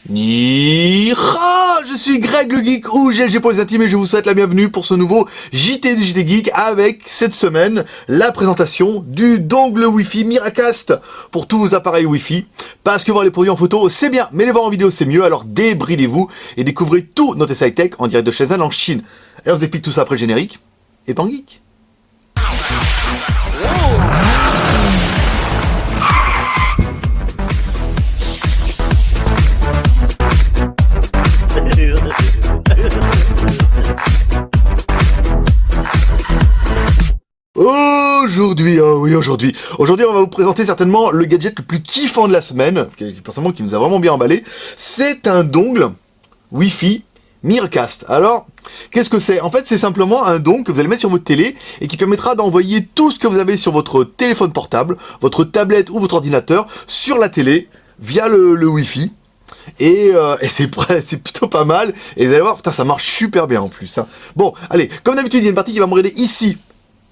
Nihao, je suis Greg le Geek ou GLG pour les intimes et je vous souhaite la bienvenue pour ce nouveau JT du JT Geek avec cette semaine la présentation du dongle Wi-Fi Miracast pour tous vos appareils Wi-Fi. Parce que voir les produits en photo c'est bien, mais les voir en vidéo c'est mieux, alors débridez-vous et découvrez tout notre essai tech en direct de Shenzhen en Chine. Et on vous explique tout ça après le générique et pan geek. Aujourd'hui, on va vous présenter certainement le gadget le plus kiffant de la semaine, personnellement qui nous a vraiment bien emballé. C'est un dongle Wi-Fi Miracast. Alors, qu'est-ce que c'est? En fait, c'est simplement un dongle que vous allez mettre sur votre télé et qui permettra d'envoyer tout ce que vous avez sur votre téléphone portable, votre tablette ou votre ordinateur sur la télé via le Wi-Fi. Et c'est plutôt pas mal. Et vous allez voir, putain, ça marche super bien en plus. Hein. Bon, allez, comme d'habitude, il y a une partie qui va me regarder ici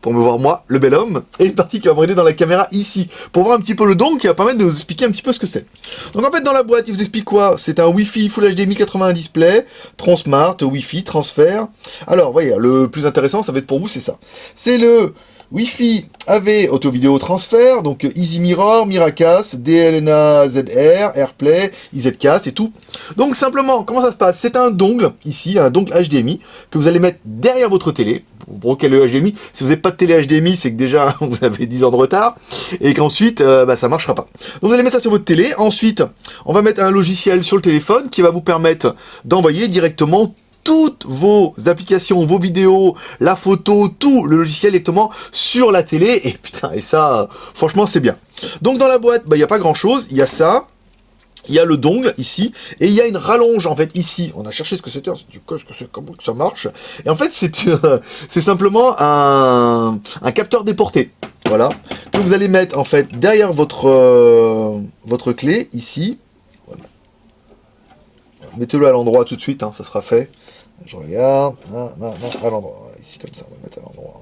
pour me voir moi, le bel homme, et une partie qui va me regarder dans la caméra ici, pour voir un petit peu le dongle qui va permettre de nous expliquer un petit peu ce que c'est. Donc en fait dans la boîte, il vous explique quoi? C'est un Wi-Fi Full HD 1080 display, Transmart, Wi-Fi, transfert. Alors voyez, le plus intéressant, ça va être pour vous, c'est ça. C'est le Wi-Fi AV Auto Vidéo Transfert, donc Easy Mirror, Miracast, DLNA ZR, AirPlay, IZCast et tout. Donc simplement, comment ça se passe? C'est un dongle, ici, un dongle HDMI, que vous allez mettre derrière votre télé. Pour quel HDMI? Si vous n'avez pas de télé HDMI, c'est que déjà vous avez 10 ans de retard, et qu'ensuite, ça marchera pas. Donc vous allez mettre ça sur votre télé, ensuite, on va mettre un logiciel sur le téléphone qui va vous permettre d'envoyer directement toutes vos applications, vos vidéos, la photo, tout le logiciel directement sur la télé, et putain, et ça, franchement, c'est bien. Donc dans la boîte, il n'y a pas grand chose, il y a ça, il y a le dongle ici, et il y a une rallonge en fait ici. On a cherché ce que c'était, on s'est dit qu'est-ce que c'est, comment que ça marche. Et en fait c'est simplement un capteur déporté, voilà, que vous allez mettre en fait derrière votre clé ici. Voilà. Mettez-le à l'endroit tout de suite, hein, ça sera fait. Je regarde, à l'endroit, ici comme ça, on va mettre à l'endroit.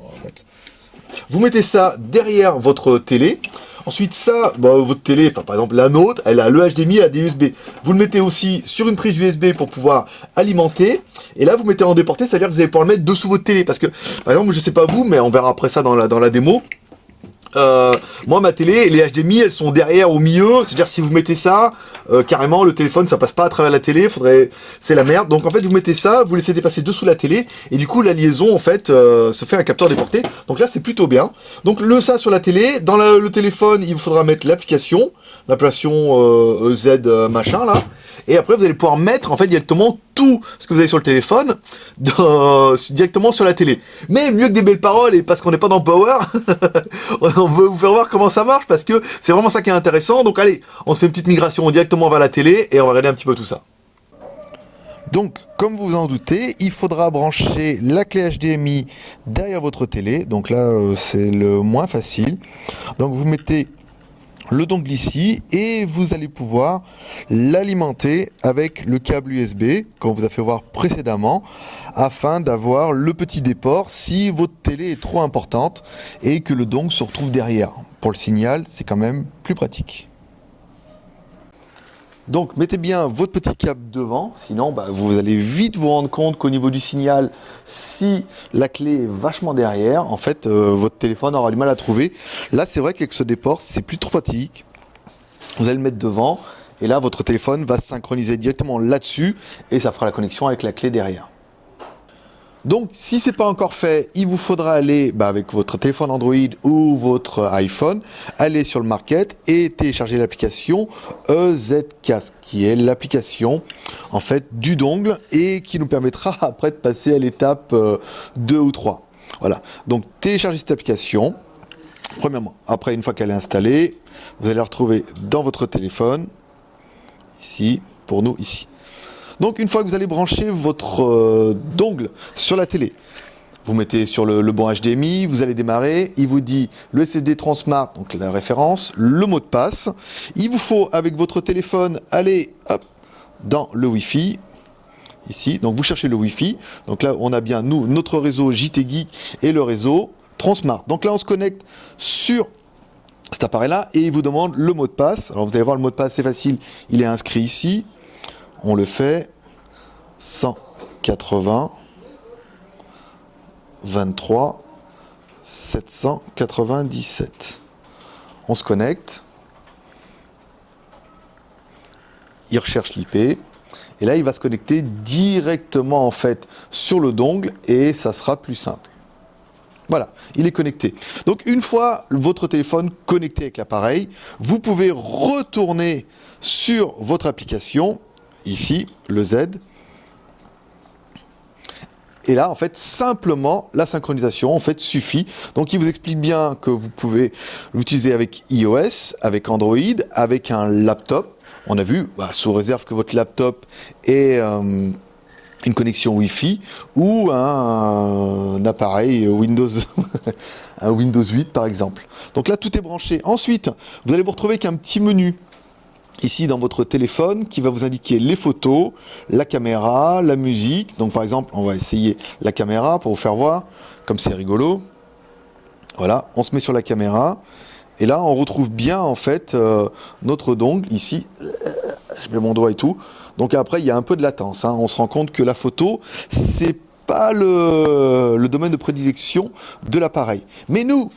Vous mettez ça derrière votre télé. Ensuite, ça, votre télé, par exemple la nôtre, elle a le HDMI, elle a des USB. Vous le mettez aussi sur une prise USB pour pouvoir alimenter. Et là, vous mettez en déporté, c'est-à-dire que vous allez pouvoir le mettre dessous votre télé. Parce que, par exemple, je sais pas vous, mais on verra après ça dans la démo. Moi, ma télé, les HDMI, elles sont derrière, au milieu. C'est-à-dire, si vous mettez ça, carrément, le téléphone, ça passe pas à travers la télé. C'est la merde. Donc, en fait, vous mettez ça, vous laissez dépasser dessous la télé, et du coup, la liaison, en fait, se fait un capteur déporté. Donc là, c'est plutôt bien. Donc, ça sur la télé. Dans le téléphone, il vous faudra mettre l'application EZ machin là. Et après, vous allez pouvoir mettre en fait directement tout ce que vous avez sur le téléphone directement sur la télé. Mais mieux que des belles paroles, et parce qu'on n'est pas dans Power, on veut vous faire voir comment ça marche, parce que c'est vraiment ça qui est intéressant. Donc allez, on se fait une petite migration directement vers la télé, et on va regarder un petit peu tout ça. Donc, comme vous en doutez, il faudra brancher la clé HDMI derrière votre télé. Donc là, c'est le moins facile. Donc vous mettez le dongle ici et vous allez pouvoir l'alimenter avec le câble USB qu'on vous a fait voir précédemment, afin d'avoir le petit déport si votre télé est trop importante et que le dongle se retrouve derrière. Pour le signal, c'est quand même plus pratique. Donc mettez bien votre petit câble devant, sinon vous allez vite vous rendre compte qu'au niveau du signal, si la clé est vachement derrière, en fait votre téléphone aura du mal à trouver. Là c'est vrai qu'avec ce déport, c'est plus trop pratique. Vous allez le mettre devant, et là votre téléphone va se synchroniser directement là-dessus, et ça fera la connexion avec la clé derrière. Donc, si c'est pas encore fait, il vous faudra aller avec votre téléphone Android ou votre iPhone, aller sur le market et télécharger l'application EZCast, qui est l'application en fait du dongle et qui nous permettra après de passer à l'étape 2 ou 3. Voilà. Donc, téléchargez cette application. Premièrement, après une fois qu'elle est installée, vous allez la retrouver dans votre téléphone. Ici, pour nous, ici. Donc une fois que vous allez brancher votre dongle sur la télé, vous mettez sur le bon HDMI, vous allez démarrer, il vous dit le SSD Transmart, donc la référence, le mot de passe. Il vous faut avec votre téléphone aller dans le Wi-Fi, ici, donc vous cherchez le Wi-Fi, donc là on a bien nous, notre réseau JT Geek et le réseau Transmart. Donc là on se connecte sur cet appareil-là, et il vous demande le mot de passe. Alors vous allez voir, le mot de passe, c'est facile, il est inscrit ici. On le fait 180 23 797. On se connecte. Il recherche l'IP. Et là, il va se connecter directement en fait sur le dongle et ça sera plus simple. Voilà, il est connecté. Donc une fois votre téléphone connecté avec l'appareil, vous pouvez retourner sur votre application, ici, le Z. Et là, en fait, simplement, la synchronisation, en fait, suffit. Donc, il vous explique bien que vous pouvez l'utiliser avec iOS, avec Android, avec un laptop. On a vu, sous réserve que votre laptop ait une connexion Wi-Fi ou un appareil Windows, un Windows 8 par exemple. Donc là, tout est branché. Ensuite, vous allez vous retrouver avec un petit menu ici dans votre téléphone qui va vous indiquer les photos, la caméra, la musique. Donc par exemple, on va essayer la caméra pour vous faire voir, comme c'est rigolo. Voilà, on se met sur la caméra. Et là, on retrouve bien en fait notre dongle ici. Je mets mon doigt et tout. Donc après, il y a un peu de latence. On se rend compte que la photo, c'est pas le domaine de prédilection de l'appareil. Mais nous,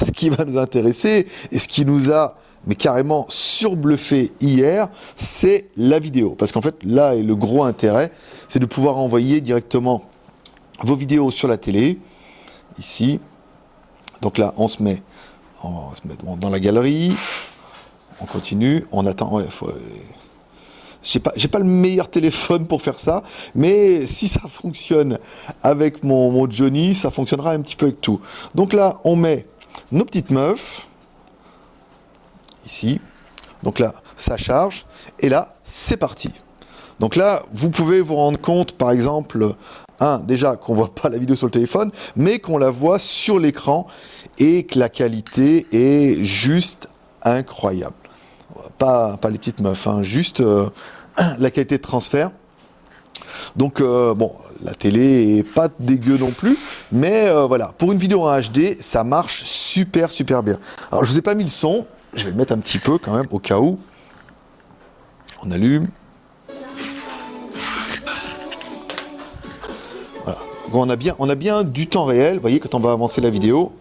ce qui va nous intéresser et ce qui nous a carrément surbluffé hier, c'est la vidéo. Parce qu'en fait, là est le gros intérêt, c'est de pouvoir envoyer directement vos vidéos sur la télé. Ici. Donc là, on se met dans la galerie, on continue, on attend. Ouais, j'ai pas le meilleur téléphone pour faire ça, mais si ça fonctionne avec mon Johnny, ça fonctionnera un petit peu avec tout. Donc là, on met nos petites meufs, ici. Donc là, ça charge, et là, c'est parti. Donc là, vous pouvez vous rendre compte, par exemple, déjà qu'on voit pas la vidéo sur le téléphone, mais qu'on la voit sur l'écran et que la qualité est juste incroyable. Pas les petites meufs, juste la qualité de transfert. Donc bon, la télé est pas dégueu non plus, mais voilà, pour une vidéo en HD, ça marche super bien. Alors je vous ai pas mis le son, je vais le mettre un petit peu quand même au cas où. On allume. Voilà. Bon, on a bien du temps réel, vous voyez, quand on va avancer la vidéo.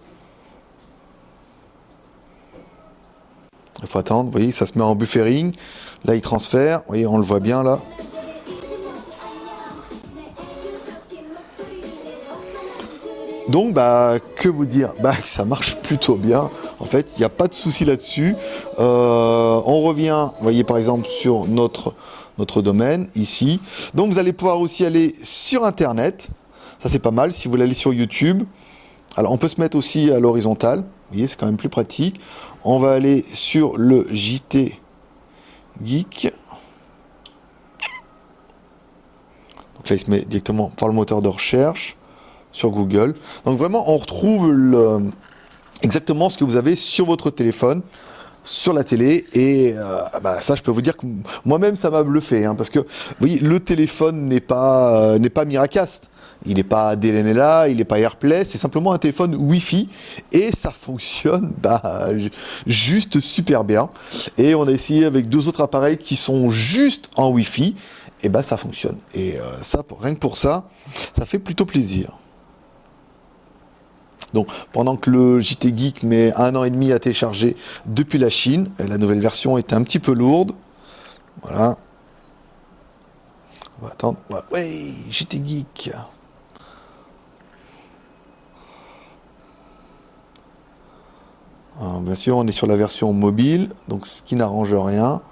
Il faut attendre, vous voyez, ça se met en buffering. Là, il transfère, vous voyez, on le voit bien là. Donc, que vous dire, que ça marche plutôt bien. En fait, il n'y a pas de souci là-dessus. On revient, vous voyez, par exemple, sur notre domaine, ici. Donc, vous allez pouvoir aussi aller sur Internet. Ça, c'est pas mal, si vous voulez aller sur YouTube. Alors, on peut se mettre aussi à l'horizontale. Vous voyez, c'est quand même plus pratique. On va aller sur le JT Geek. Donc là, il se met directement par le moteur de recherche sur Google. Donc vraiment, on retrouve exactement ce que vous avez sur votre téléphone, sur la télé. Et ça, je peux vous dire que moi-même, ça m'a bluffé. Parce que, vous voyez, le téléphone n'est pas Miracast. Il n'est pas DLNA, il n'est pas AirPlay, c'est simplement un téléphone Wi-Fi et ça fonctionne juste super bien. Et on a essayé avec 2 autres appareils qui sont juste en Wi-Fi, et ça fonctionne. Et ça, rien que pour ça, ça fait plutôt plaisir. Donc pendant que le JT Geek met 1 an et demi à télécharger depuis la Chine, la nouvelle version est un petit peu lourde. Voilà. On va attendre. Voilà. Ouais, JT Geek. Alors, bien sûr, on est sur la version mobile, donc ce qui n'arrange rien.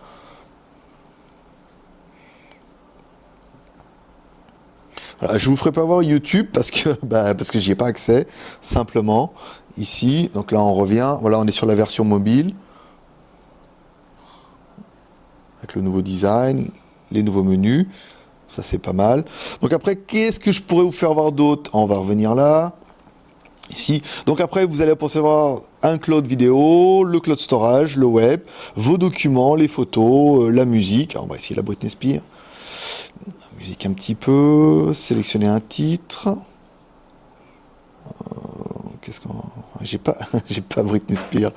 Voilà, je vous ferai pas voir YouTube parce que j'y ai pas accès. Simplement ici, donc là on revient. Voilà, on est sur la version mobile avec le nouveau design, les nouveaux menus. Ça c'est pas mal. Donc après, qu'est-ce que je pourrais vous faire voir d'autre? On va revenir là. Ici. Donc après, vous allez recevoir un cloud vidéo, le cloud storage, le web, vos documents, les photos, la musique. Alors, on va essayer la Britney Spears. La musique un petit peu. Sélectionner un titre. J'ai pas, j'ai pas Britney Spears.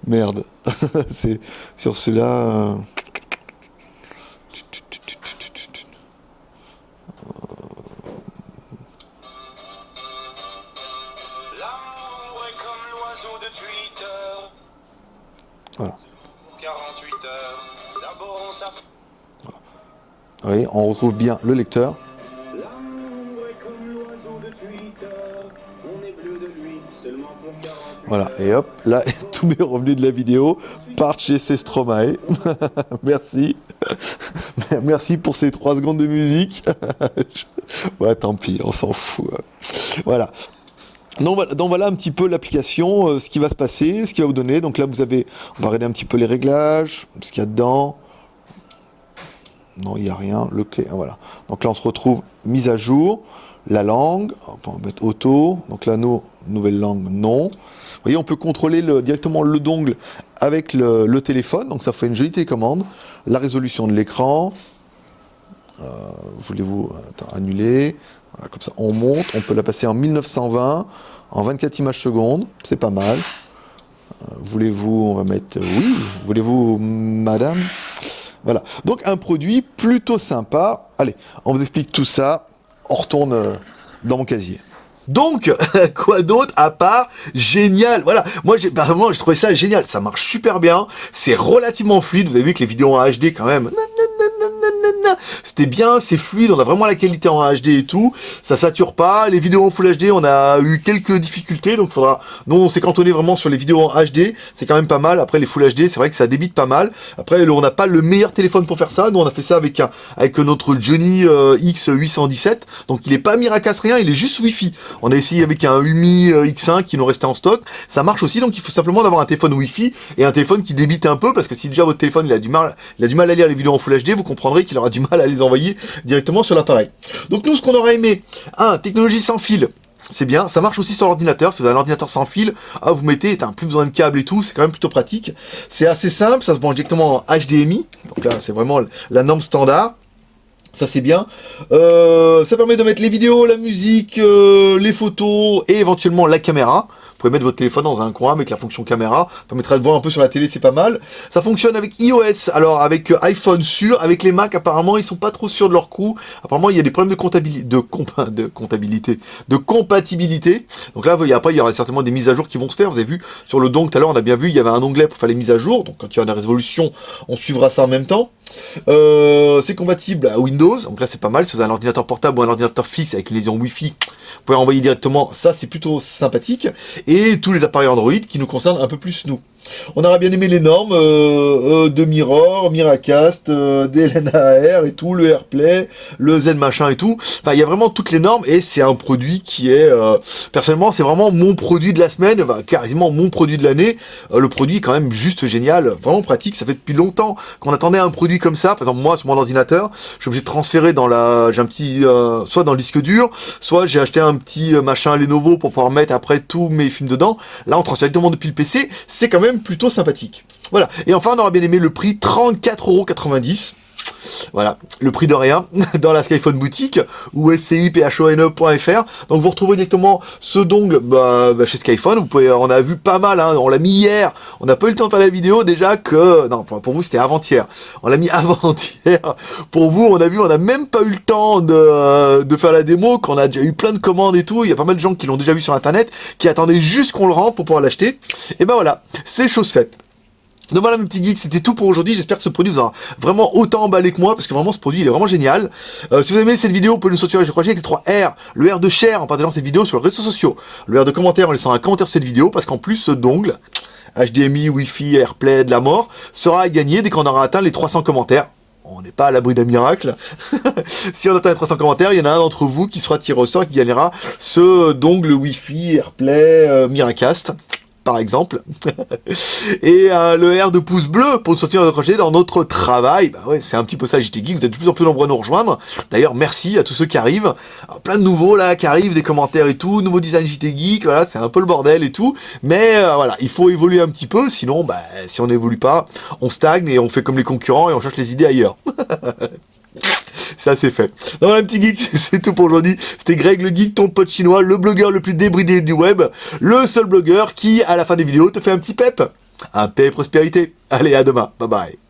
Merde. C'est sur cela. L'amour est comme l'oiseau de Twitter. Voilà. Pour 48 heures. D'abord on s'affronte. Oui, on retrouve bien le lecteur. L'amour est comme l'oiseau de Twitter. On est bleu de lui seulement pour 48 Voilà, et hop, là, tous mes revenus de la vidéo partent chez Stromae. Merci. Merci pour ces 3 secondes de musique. Ouais, tant pis, on s'en fout. Voilà. Donc voilà un petit peu l'application, ce qui va se passer, ce qui va vous donner. Donc là, on va regarder un petit peu les réglages, ce qu'il y a dedans. Non, il n'y a rien. Voilà. Donc là, on se retrouve mise à jour. La langue, on va mettre auto. Donc là, nouvelle langue, non. Vous voyez, on peut contrôler directement le dongle avec le téléphone. Donc ça fait une jolie télécommande. La résolution de l'écran. Voulez-vous annuler? Voilà, comme ça, on monte. On peut la passer en 1920, en 24 images secondes. C'est pas mal. Voulez-vous, on va mettre oui. Voulez-vous, madame? Voilà. Donc un produit plutôt sympa. Allez, on vous explique tout ça. On retourne dans mon casier. Donc, quoi d'autre à part génial. Voilà, moi j'ai trouvé ça génial, ça marche super bien, c'est relativement fluide, vous avez vu que les vidéos en HD quand même, c'était bien, c'est fluide, on a vraiment la qualité en HD et tout, ça sature pas, les vidéos en Full HD, on a eu quelques difficultés, donc nous on s'est cantonné vraiment sur les vidéos en HD, c'est quand même pas mal, après les Full HD, c'est vrai que ça débite pas mal, après on n'a pas le meilleur téléphone pour faire ça, nous on a fait ça avec notre Johnny X817, donc il est pas Miracast rien, il est juste Wi-Fi. On a essayé avec un Umi X1 qui nous restait en stock. Ça marche aussi, donc il faut simplement avoir un téléphone Wi-Fi et un téléphone qui débite un peu, parce que si déjà votre téléphone il a du mal à lire les vidéos en Full HD, vous comprendrez qu'il aura du mal à les envoyer directement sur l'appareil. Donc nous, ce qu'on aurait aimé, technologie sans fil. C'est bien, ça marche aussi sur l'ordinateur. Si vous avez un ordinateur sans fil, vous mettez, plus besoin de câble et tout, c'est quand même plutôt pratique. C'est assez simple, ça se branche directement en HDMI. Donc là, c'est vraiment la norme standard. Ça c'est bien. Ça permet de mettre les vidéos, la musique, les photos et éventuellement la caméra. Vous pouvez mettre votre téléphone dans un coin avec la fonction caméra. Ça permettra de voir un peu sur la télé, c'est pas mal. Ça fonctionne avec iOS, alors avec iPhone sûr. Avec les Mac, apparemment, ils sont pas trop sûrs de leur coût. Apparemment, il y a des problèmes de compatibilité. Donc là, après, il y aura certainement des mises à jour qui vont se faire. Vous avez vu, sur le dongle, tout à l'heure, on a bien vu, il y avait un onglet pour faire les mises à jour. Donc quand il y aura une résolution, on suivra ça en même temps. C'est compatible à Windows, donc là c'est pas mal. Si vous avez un ordinateur portable ou un ordinateur fixe avec une liaison Wi-Fi, vous pouvez envoyer directement, ça c'est plutôt sympathique. Et tous les appareils Android qui nous concernent un peu plus nous. On aurait bien aimé les normes de Mirror, Miracast, DLNAR et tout, le AirPlay, le Z machin et tout. Enfin, il y a vraiment toutes les normes et c'est un produit qui est, personnellement, c'est vraiment mon produit de la semaine, quasiment mon produit de l'année. Le produit est quand même juste génial, vraiment pratique. Ça fait depuis longtemps qu'on attendait un produit comme ça. Par exemple, moi, sur mon ordinateur, je suis obligé de transférer j'ai un petit, soit dans le disque dur, soit j'ai acheté un petit machin Lenovo pour pouvoir mettre après tous mes films dedans. Là, on transfère directement depuis le PC. C'est quand même plutôt sympathique. Voilà. Et enfin, on aura bien aimé le prix, 34,90 €. Voilà, le prix de rien dans la Skyphone boutique ou sciphone.fr. Donc vous retrouvez directement ce dongle chez Skyphone. On a vu pas mal, on l'a mis hier. On n'a pas eu le temps de faire la vidéo déjà que non, pour vous c'était avant-hier. On l'a mis avant-hier. Pour vous, on a même pas eu le temps de faire la démo. Qu'on a déjà eu plein de commandes et tout. Il y a pas mal de gens qui l'ont déjà vu sur internet, qui attendaient juste qu'on le rentre pour pouvoir l'acheter. Et ben voilà, c'est chose faite. Donc voilà mes petits geeks, c'était tout pour aujourd'hui, j'espère que ce produit vous aura vraiment autant emballé que moi, parce que vraiment ce produit il est vraiment génial. Si vous aimez cette vidéo, vous pouvez nous soutenir, je crois avec les 3 R, le R de share en partageant cette vidéo sur les réseaux sociaux, le R de commentaire en laissant un commentaire sur cette vidéo, parce qu'en plus ce dongle, HDMI, Wi-Fi, AirPlay, de la mort, sera à gagner dès qu'on aura atteint les 300 commentaires. On n'est pas à l'abri d'un miracle. Si on atteint les 300 commentaires, il y en a un d'entre vous qui sera tiré au sort et qui gagnera ce dongle Wi-Fi, AirPlay, Miracast. Par exemple, et le R de pouce bleu pour nous soutenir dans notre travail. Bah ouais, c'est un petit peu ça, JT Geek, vous êtes de plus en plus nombreux à nous rejoindre. D'ailleurs, merci à tous ceux qui arrivent. Alors, plein de nouveaux là qui arrivent, des commentaires et tout, nouveau design JT Geek, voilà, c'est un peu le bordel et tout. Mais voilà, il faut évoluer un petit peu, sinon, si on n'évolue pas, on stagne et on fait comme les concurrents et on cherche les idées ailleurs. Ça c'est fait. Donc voilà, petit geek, c'est tout pour aujourd'hui. C'était Greg le geek, ton pote chinois, le blogueur le plus débridé du web, le seul blogueur qui, à la fin des vidéos, te fait un petit pep. Un paix et prospérité. Allez, à demain. Bye bye.